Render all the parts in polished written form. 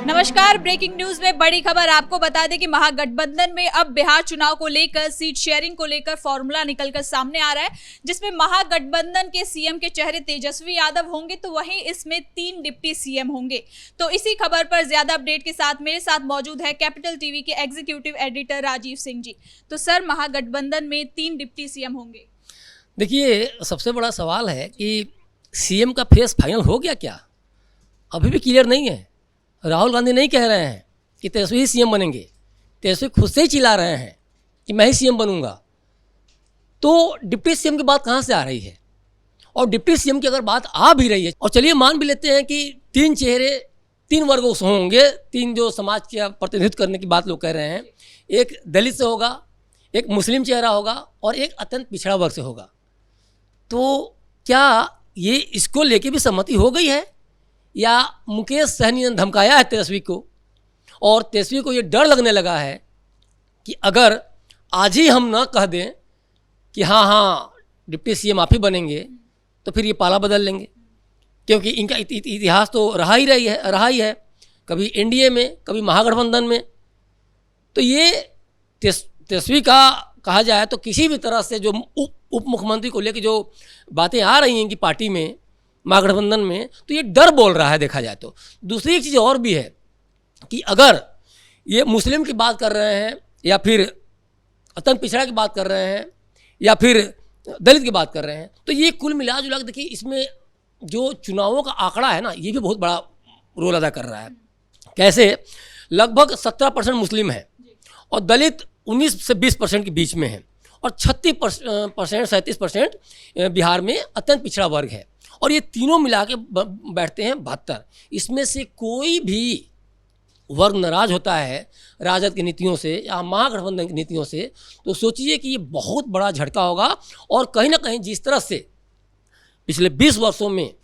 नमस्कार। Breaking news में बड़ी खबर आपको बता दें कि महागठबंधन में अब बिहार चुनाव को लेकर सीट शेयरिंग को लेकर फॉर्मूला निकलकर सामने आ रहा है, जिसमें महागठबंधन के सीएम के चेहरे तेजस्वी यादव होंगे तो वहीं इसमें 3 डिप्टी सीएम होंगे। तो इसी खबर पर ज्यादा अपडेट के साथ मेरे साथ मौजूद है कैपिटल टीवी के एग्जीक्यूटिव एडिटर राजीव सिंह जी। तो सर, महागठबंधन में 3 डिप्टी सीएम होंगे। देखिए, सबसे बड़ा सवाल है कि सीएम का फेस फाइनल हो गया क्या? अभी भी क्लियर नहीं है। राहुल गांधी नहीं कह रहे हैं कि तेजस्वी ही सीएम बनेंगे, तेजस्वी खुद से ही चिल्ला रहे हैं कि मैं ही सीएम बनूंगा। तो डिप्टी सीएम की बात कहाँ से आ रही है? और डिप्टी सीएम की अगर बात आ भी रही है, और चलिए मान भी लेते हैं कि 3 चेहरे 3 वर्गों से होंगे, 3 जो समाज का प्रतिनिधित्व करने की बात लोग कह रहे हैं, एक दलित से होगा, एक मुस्लिम चेहरा होगा और एक अत्यंत पिछड़ा वर्ग से होगा। तो क्या ये इसको लेके भी सहमति हो गई है, या मुकेश सहनी ने धमकाया है तेजस्वी को, और तेजस्वी को ये डर लगने लगा है कि अगर आज ही हम ना कह दें कि हाँ डिप्टी सीएम आप ही बनेंगे, तो फिर ये पाला बदल लेंगे, क्योंकि इनका इतिहास तो रहा ही है, कभी एनडीए में, कभी महागठबंधन में। तो ये तेजस्वी का कहा जाए तो किसी भी तरह से जो उप मुख्यमंत्री को लेकर जो बातें आ रही हैं कि पार्टी में, महागठबंधन में, तो ये डर बोल रहा है देखा जाए तो। दूसरी एक चीज़ और भी है कि अगर ये मुस्लिम की बात कर रहे हैं, या फिर अत्यंत पिछड़ा की बात कर रहे हैं, या फिर दलित की बात कर रहे हैं, तो ये कुल मिला जुला के देखिए, इसमें जो चुनावों का आंकड़ा है ना, ये भी बहुत बड़ा रोल अदा कर रहा है। कैसे? लगभग 17% मुस्लिम है और दलित 19 से 20% के बीच में है, और 37% बिहार में अत्यंत पिछड़ा वर्ग है, और ये तीनों मिला के बैठते हैं 72। इसमें से कोई भी वर्ग नाराज होता है राजद की नीतियों से या महागठबंधन की नीतियों से, तो सोचिए कि ये बहुत बड़ा झटका होगा। और कहीं ना कहीं जिस तरह से पिछले 20 वर्षों में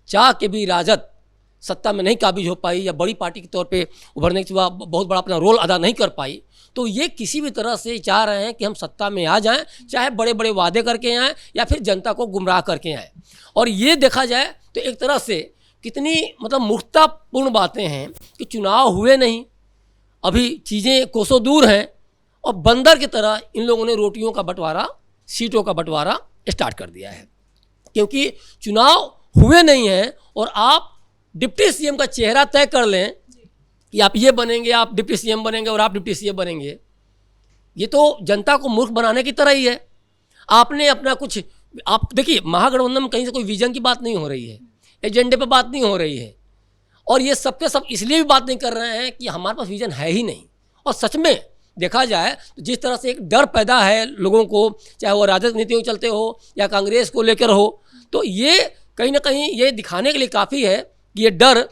चाह के भी राजद सत्ता में नहीं काबिज हो पाई, या बड़ी पार्टी के तौर पे उभरने के बाद बहुत बड़ा अपना रोल अदा नहीं कर पाई, तो ये किसी भी तरह से चाह रहे हैं कि हम सत्ता में आ जाएं, चाहे बड़े बड़े वादे करके आएँ या फिर जनता को गुमराह करके आएँ। और ये देखा जाए तो एक तरह से कितनी मूर्खतापूर्ण बातें हैं कि चुनाव हुए नहीं, अभी चीज़ें कोसों दूर हैं, और बंदर की तरह इन लोगों ने रोटियों का बंटवारा, सीटों का बंटवारा स्टार्ट कर दिया है। क्योंकि चुनाव हुए नहीं हैं और आप डिप्टी सीएम का चेहरा तय कर लें कि आप ये बनेंगे, आप डिप्टी सीएम बनेंगे और आप डिप्टी सीएम बनेंगे, ये तो जनता को मूर्ख बनाने की तरह ही है। आपने अपना कुछ, आप देखिए, महागठबंधन में कहीं से कोई विजन की बात नहीं हो रही है, एजेंडे पे बात नहीं हो रही है, और ये सबके सब इसलिए भी बात नहीं कर रहे हैं कि हमारे पास विजन है ही नहीं। और सच में देखा जाए तो जिस तरह से एक डर पैदा है लोगों को, चाहे वो राजद नीतियों के चलते हो या कांग्रेस को लेकर हो, तो ये कहीं ना कहीं ये दिखाने के लिए काफ़ी है कि ये डर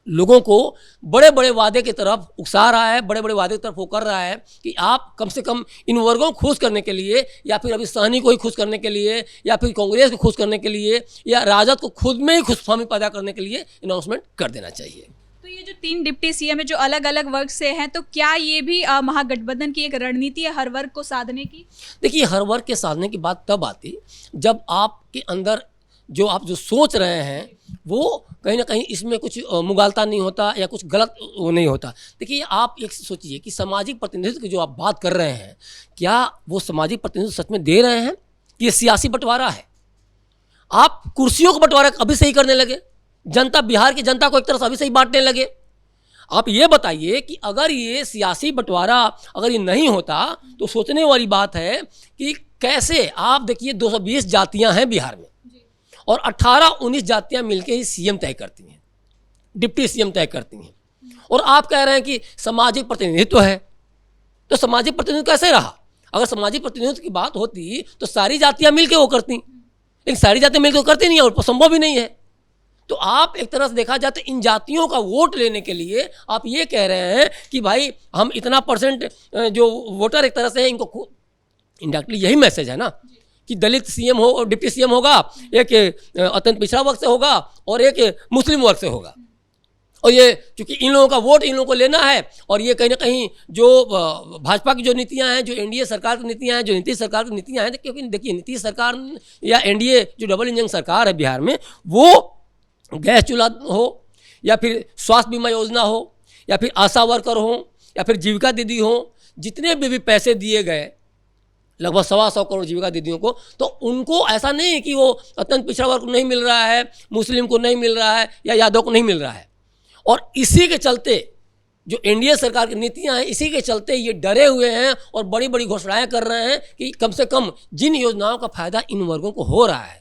लोगों को बड़े बड़े वादे की तरफ उकसा रहा है, बड़े बड़े वादे की तरफ वो कर रहा है कि आप कम से कम इन वर्गों को खुश करने के लिए, या फिर अभी सहनी को ही खुश करने के लिए, या फिर कांग्रेस को खुश करने के लिए, या राजद को खुद में ही खुशफहमी पैदा करने के लिए अनाउंसमेंट कर देना चाहिए। तो ये जो 3 डिप्टी सीएम है जो अलग अलग वर्ग से हैं, तो क्या ये भी महागठबंधन की एक रणनीति है हर वर्ग को साधने की? देखिए, हर वर्ग के साधने की बात तब आती जब आपके अंदर आप जो सोच रहे हैं वो कहीं ना कहीं इसमें कुछ मुगालता नहीं होता, या कुछ गलत वो नहीं होता। देखिए, आप एक सोचिए कि सामाजिक प्रतिनिधित्व की जो आप बात कर रहे हैं, क्या वो सामाजिक प्रतिनिधित्व सच में दे रहे हैं कि ये सियासी बंटवारा है? आप कुर्सियों को बंटवारा अभी से ही करने लगे, जनता, बिहार की जनता को एक तरह से अभी से ही बांटने लगे। आप ये बताइए कि अगर ये सियासी बंटवारा अगर ये नहीं होता, तो सोचने वाली बात है कि कैसे, आप देखिए 220 जातियाँ हैं बिहार में, और 18-19 जातियां मिलकर ही सीएम तय करती हैं, डिप्टी सीएम तय करती हैं। और आप कह रहे हैं कि सामाजिक प्रतिनिधित्व है, तो सामाजिक प्रतिनिधित्व कैसे रहा? अगर सामाजिक प्रतिनिधित्व की बात होती तो सारी जातियां मिलकर वो करती, लेकिन सारी जातियां मिलकर वो करती नहीं है, और संभव भी नहीं है। तो आप एक तरह से देखा जाए तो इन जातियों का वोट लेने के लिए आप ये कह रहे हैं कि भाई हम इतना % जो वोटर एक तरह से इनको, इनडायरेक्टली यही मैसेज है ना कि दलित सीएम हो और डिप्टी सीएम होगा, एक अत्यंत पिछड़ा वर्ग से होगा और एक मुस्लिम वर्ग से होगा। और ये चूँकि इन लोगों का वोट इन लोगों को लेना है, और ये कहीं ना कहीं जो भाजपा की जो नीतियां हैं, जो एनडीए सरकार की नीतियां हैं, जो नीतीश सरकार की नीतियां हैं, क्योंकि देखिए नीतीश सरकार या एनडीए जो डबल इंजन सरकार है बिहार में, वो गैस चूल्हा हो, या फिर स्वास्थ्य बीमा योजना हो, या फिर आशा वर्कर हों या फिर जीविका दीदी हों, जितने भी पैसे दिए गए लगभग 125 करोड़ जीविका दीदियों को, तो उनको ऐसा नहीं है कि वो अत्यंत पिछड़ा वर्ग को नहीं मिल रहा है, मुस्लिम को नहीं मिल रहा है या यादव को नहीं मिल रहा है। और इसी के चलते जो एनडीए सरकार की नीतियां हैं, इसी के चलते ये डरे हुए हैं और बड़ी बड़ी घोषणाएं कर रहे हैं कि कम से कम जिन योजनाओं का फायदा इन वर्गों को हो रहा है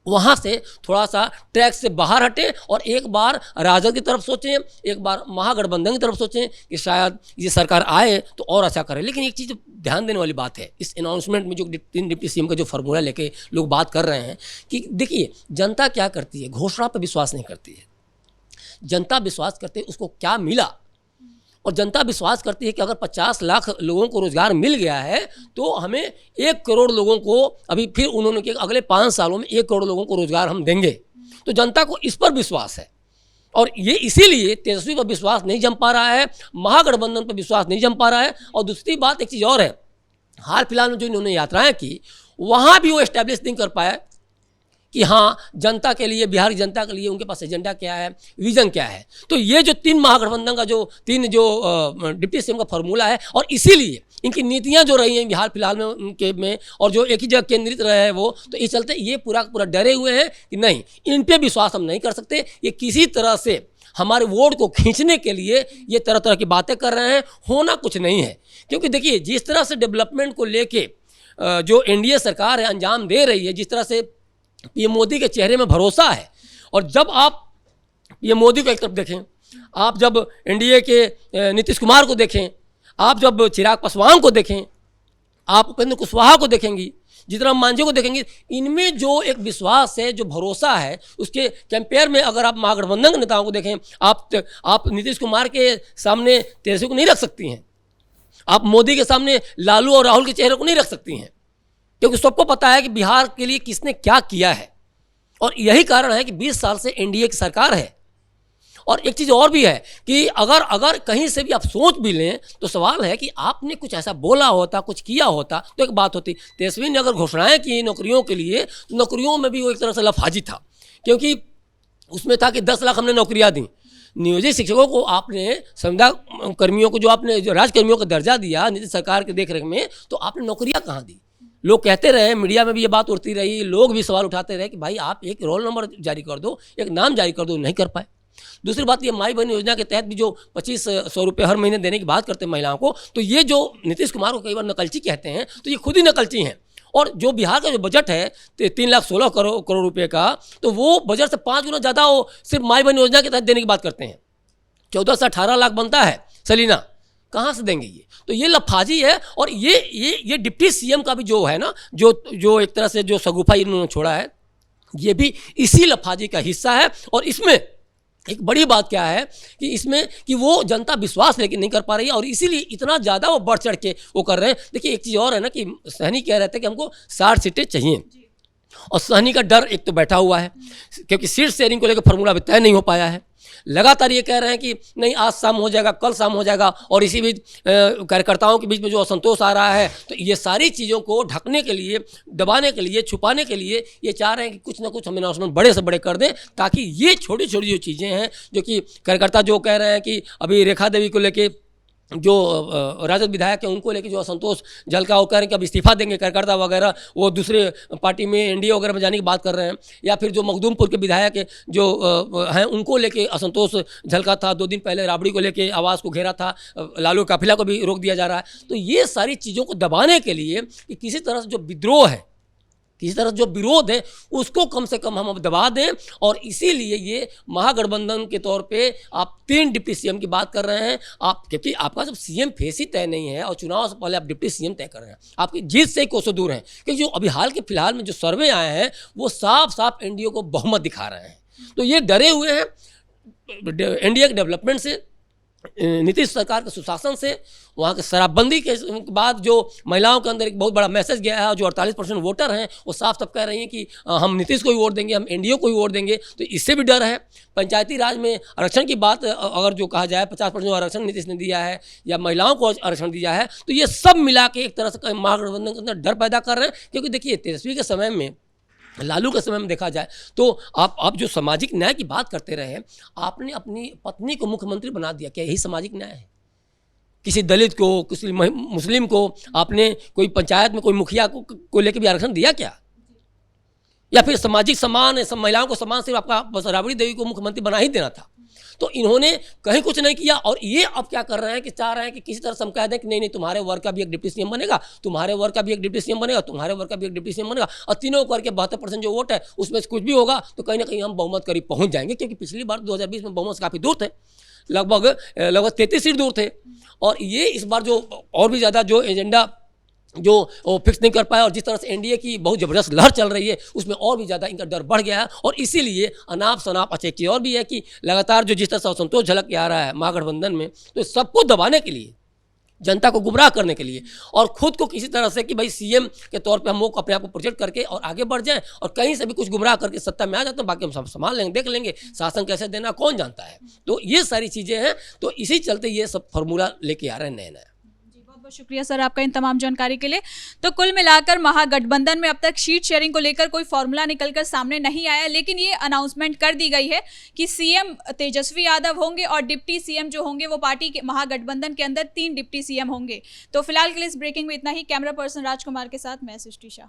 वहाँ से थोड़ा सा ट्रैक से बाहर हटें और एक बार राजद की तरफ सोचें, एक बार महागठबंधन की तरफ सोचें कि शायद ये सरकार आए तो और अच्छा करे। लेकिन एक चीज़ ध्यान देने वाली बात है, इस अनाउंसमेंट में जो 3 डिप्टी सीएम का जो फार्मूला लेके लोग बात कर रहे हैं कि देखिए जनता क्या करती है, घोषणा पर विश्वास नहीं करती है। जनता विश्वास करती है उसको क्या मिला, और जनता विश्वास करती है कि अगर 50 लाख लोगों को रोजगार मिल गया है तो हमें 1 करोड़ लोगों को, अभी फिर उन्होंने कि अगले 5 सालों में 1 करोड़ लोगों को रोजगार हम देंगे। तो जनता को इस पर विश्वास है और ये इसीलिए तेजस्वी पर विश्वास नहीं जम पा रहा है, महागठबंधन पर विश्वास नहीं जम पा रहा है। और दूसरी बात एक चीज़ और है, हाल फिलहाल में जो इन्होंने यात्राएं की वहाँ भी वो एस्टैब्लिश नहीं कर पाया कि हाँ जनता के लिए, बिहार की जनता के लिए उनके पास एजेंडा क्या है, विजन क्या है। तो ये जो 3 महागठबंधन का जो 3 डिप्टी सीएम का फार्मूला है, और इसीलिए इनकी नीतियां जो रही हैं बिहार फिलहाल में उनके में और जो एक ही जगह केंद्रित रहे हैं वो, तो इस चलते ये पूरा डरे हुए हैं कि नहीं इन पे विश्वास हम नहीं कर सकते, ये किसी तरह से हमारे वोट को खींचने के लिए ये तरह तरह की बातें कर रहे हैं, होना कुछ नहीं है। क्योंकि देखिए जिस तरह से डेवलपमेंट को लेके जो एनडीए सरकार है अंजाम दे रही है, जिस तरह से पीएम मोदी के चेहरे में भरोसा है, और जब आप पीएम मोदी को एक तरफ देखें, आप जब एनडीए के नीतीश कुमार को देखें, आप जब चिराग पासवान को देखें, आप उपेंद्र कुशवाहा को देखेंगी, जीतन मांझी को देखेंगे, इनमें जो एक विश्वास है, जो भरोसा है, उसके कंपेयर में अगर आप महागठबंधन के नेताओं को देखें, आप नीतीश कुमार के सामने तेजस्वी को नहीं रख सकती हैं, आप मोदी के सामने लालू और राहुल के चेहरे को नहीं रख सकती हैं, क्योंकि सबको पता है कि बिहार के लिए किसने क्या किया है। और यही कारण है कि 20 साल से एनडीए की सरकार है। और एक चीज़ और भी है कि अगर कहीं से भी आप सोच भी लें तो सवाल है कि आपने कुछ ऐसा बोला होता, कुछ किया होता तो एक बात होती। तेजस्वी ने अगर घोषणाएं की नौकरियों के लिए, तो नौकरियों में भी वो एक तरह से लफाजी था, क्योंकि उसमें था कि 10 लाख हमने नौकरियाँ दी। नियोजित शिक्षकों को आपने, संविदा कर्मियों को जो आपने जो राज्यकर्मियों का दर्जा दिया नीतीश सरकार के देखरेख में, तो आपने नौकरियाँ कहाँ दी? लोग कहते रहे, मीडिया में भी ये बात उड़ती रही, लोग भी सवाल उठाते रहे कि भाई आप एक रोल नंबर जारी कर दो, एक नाम जारी कर दो, नहीं कर पाए। दूसरी बात ये माई बहन योजना के तहत भी जो 2500 रुपये हर महीने देने की बात करते हैं महिलाओं को, तो ये जो नीतीश कुमार को कई बार नकलची कहते हैं, तो ये खुद ही नकलची हैं। और जो बिहार का जो बजट है 3,16 करोड़ रुपये का, तो वो बजट से 5 गुना ज़्यादा वो सिर्फ माई बहन योजना के तहत देने की बात करते हैं। 14 से 18 लाख बनता है सलीना, कहाँ से देंगे ये? तो ये लफाजी है। और ये डिप्टी सीएम का भी जो है ना, जो एक तरह से जो शगुफा इन्होंने छोड़ा है, ये भी इसी लफाजी का हिस्सा है। और इसमें एक बड़ी बात क्या है कि इसमें कि वो जनता विश्वास लेके नहीं कर पा रही है, और इसीलिए इतना ज़्यादा वो बढ़ चढ़ के वो कर रहे हैं। देखिए एक चीज़ और है ना कि सहनी कह रहे थे कि हमको 60 सीटें चाहिए, और सहनी का डर एक तो बैठा हुआ है, क्योंकि सीट शेयरिंग को लेकर फार्मूला अभी तय नहीं हो पाया है। लगातार ये कह रहे हैं कि नहीं आज शाम हो जाएगा, कल शाम हो जाएगा, और इसी बीच कार्यकर्ताओं के बीच में जो असंतोष आ रहा है, तो ये सारी चीज़ों को ढकने के लिए, दबाने के लिए, छुपाने के लिए ये चाह रहे हैं कि कुछ ना कुछ हम अनाउंसमेंट बड़े से बड़े कर दें, ताकि ये छोटी छोटी जो चीज़ें हैं, जो कि कार्यकर्ता जो कह रहे हैं कि अभी रेखा देवी को लेके जो राजद विधायक हैं उनको लेके जो असंतोष झलका, वो कह रहे हैं कि अब इस्तीफा देंगे कार्यकर्ता वगैरह, वो दूसरे पार्टी में एनडीए वगैरह में जाने की बात कर रहे हैं। या फिर जो मखदूमपुर के विधायक जो हैं उनको लेके असंतोष झलका था, 2 दिन पहले राबड़ी को लेके आवाज़ को घेरा था, लालू काफिला को भी रोक दिया जा रहा है। तो ये सारी चीज़ों को दबाने के लिए कि किसी तरह से जो विद्रोह है, किसी तरह जो विरोध है, उसको कम से कम हम अब दबा दें। और इसीलिए ये महागठबंधन के तौर पे आप 3 डिप्टी सीएम की बात कर रहे हैं आप, क्योंकि आपका जब सीएम फेस ही तय नहीं है और चुनाव से पहले आप डिप्टी सीएम तय कर रहे हैं, आपकी जीत से कोसों दूर हैं। क्योंकि जो अभी हाल के फिलहाल में जो सर्वे आए हैं वो साफ साफ एनडीए को बहुमत दिखा रहे हैं। तो ये डरे हुए हैं एनडीए के डेवलपमेंट से, नीतीश सरकार के सुशासन से, वहाँ के शराबबंदी के बाद जो महिलाओं के अंदर एक बहुत बड़ा मैसेज गया है, और जो 48% वोटर हैं वो साफ साफ कह रही हैं कि हम नीतीश को ही वोट देंगे, हम एनडीए को ही वोट देंगे। तो इससे भी डर है। पंचायती राज में आरक्षण की बात अगर जो कहा जाए, 50% आरक्षण नीतीश ने दिया है या महिलाओं को आरक्षण दिया है, तो ये सब मिला के एक तरह से महागठबंधन के अंदर डर पैदा कर रहे हैं। क्योंकि देखिए तेजस्वी के समय में लालू के समय में देखा जाए तो आप जो सामाजिक न्याय की बात करते रहे, आपने अपनी पत्नी को मुख्यमंत्री बना दिया, क्या यही सामाजिक न्याय है? किसी दलित को, किसी मुस्लिम को आपने कोई पंचायत में कोई मुखिया को लेकर भी आरक्षण दिया क्या? या फिर सामाजिक समान, सब महिलाओं को समान सिर्फ आपका बस राबड़ी देवी को मुख्यमंत्री बना ही देना था? तो इन्होंने कहीं कुछ नहीं किया। और ये अब क्या कर रहे हैं कि चाह रहे हैं कि किसी तरह से हम कह दें कि नहीं नहीं, तुम्हारे वर्ग का भी एक डिप्टी सीएम बनेगा, तुम्हारे वर्ग का भी एक डिप्टी सीएम बनेगा, तुम्हारे वर्ग का भी एक डिप्टी सीएम बनेगा, और तीनों करके 72% जो वोट है उसमें से कुछ भी होगा तो कहीं ना कहीं हम बहुमत करीब पहुंच जाएंगे। क्योंकि पिछली बार 2020 में बहुमत काफ़ी दूर थे, लगभग 33 सीट दूर थे। और ये इस बार जो और भी ज़्यादा जो एजेंडा जो वो फिक्स नहीं कर पाया, और जिस तरह से एनडीए की बहुत ज़बरदस्त लहर चल रही है उसमें और भी ज़्यादा इनका डर बढ़ गया है। और इसीलिए अनाप शनाप अच्छी एक चीज़ और भी है कि लगातार जो जिस तरह से असंतोष झलक के आ रहा है महागठबंधन में, तो सबको दबाने के लिए, जनता को गुमराह करने के लिए, और खुद को किसी तरह से कि भाई सीएम के तौर पे हम लोग अपने आप को प्रोजेक्ट करके और आगे बढ़ जाएं, और कहीं से भी कुछ गुमराह करके सत्ता में आ जाते हैं, बाकी हम सब संभाल लेंगे, देख लेंगे, शासन कैसे देना कौन जानता है। तो ये सारी चीज़ें हैं, तो इसी चलते ये सब फॉर्मूला लेके आ रहे हैं नए। बहुत शुक्रिया सर आपका इन तमाम जानकारी के लिए। तो कुल मिलाकर महागठबंधन में अब तक सीट शेयरिंग को लेकर कोई फॉर्मूला निकलकर सामने नहीं आया, लेकिन ये अनाउंसमेंट कर दी गई है कि सीएम तेजस्वी यादव होंगे और डिप्टी सीएम जो होंगे वो पार्टी के महागठबंधन के अंदर 3 डिप्टी सीएम होंगे। तो फिलहाल के लिए इस ब्रेकिंग में इतना ही। कैमरा पर्सन राजकुमार के साथ मैं सृष्टि शाह।